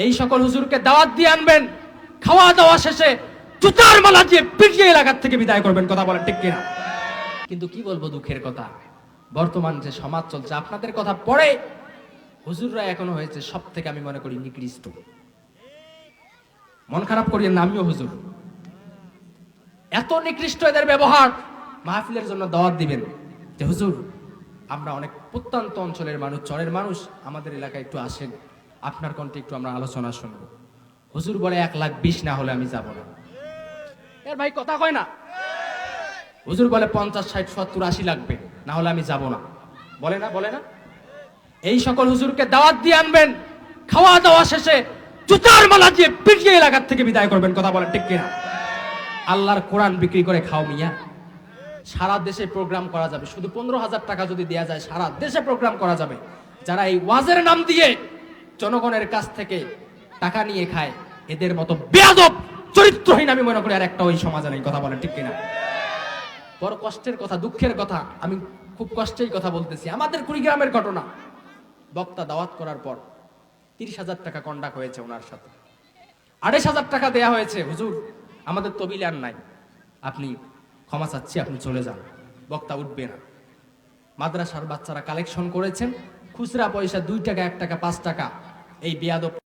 এই সকল হুজুরকে দাওয়াত দিয়ে আনবেন, খাওয়া দাওয়া শেষে জুতার মালা দিয়ে পিটিয়ে এলাকার থেকে বিদায় করবেন। কথা বলেন ঠিক কিনা? কিন্তু কি বলবো, দুঃখের কথা, বর্তমান যে সমাজ চলছে, আপনাদের কথা পড়ে হুজুররা এখনো হয়েছে সব থেকে, আমি মনে করি, নিকৃষ্ট। মন খারাপ করিয়েন না, আমিও হুজুর। এত নিকৃষ্ট এদের ব্যবহার। মাহফিলের জন্য দাওয়াত দিবেন যে হুজুর, আমরা অনেক প্রত্যন্ত অঞ্চলের মানুষ, চরের মানুষ, আমাদের এলাকায় একটু আসেন, আপনার কণ্ঠে একটু আমরা আলোচনা শুনবো। হুজুর বলে 1,20,000 না হলে আমি যাব না। এর ভাই কথা কয় না। হুজুর বলে 50, 60, 70, 80 লাগবে, না হলে আমি যাব না। বলে না, বলে না? এই সকল হুজুরকে দাওয়াত দিয়ে আনবেন, খাওয়া দাওয়া শেষে জুতার মালা দিয়ে পিটিয়ে এলাকার থেকে বিদায় করবেন। কথা বলেন ঠিক কিনা? আল্লাহর কোরআন বিক্রি করে খাও মিয়া। সারা দেশে প্রোগ্রাম করা যাবে, শুধু 15,000 টাকা যদি দেয়া যায় সারা দেশে প্রোগ্রাম করা যাবে। যারা এই ওয়াজের নাম দিয়ে জনগণের কাছ থেকে টাকা নিয়ে খায়, এদের মতো বেয়াদব চরিত্রহীন আমি মনে করি আর একটা ওই সমাজে নেই। কথা বলেন ঠিক কিনা? বড় কষ্টের কথা, দুঃখের কথা, আমি খুব কষ্টেই কথা বলতেছি। আমাদের কুড়িগ্রামের ঘটনা। বক্তা দাওয়াত করার পর 30,000 টাকা কন্ডাক্ট হয়েছে ওনার সাথে। 28,000 টাকা দেয়া হয়েছে, হুজুর আমাদের তবিলে আর নাই, আপনি ক্ষমা চাচ্ছি, আপনি চলে যান, বক্তা উঠবে না। মাদ্রাসার বাচ্চারা কালেকশন করেছেন, খুচরা পয়সা 2 টাকা, 1 টাকা, 5 টাকা। এই বেয়াদব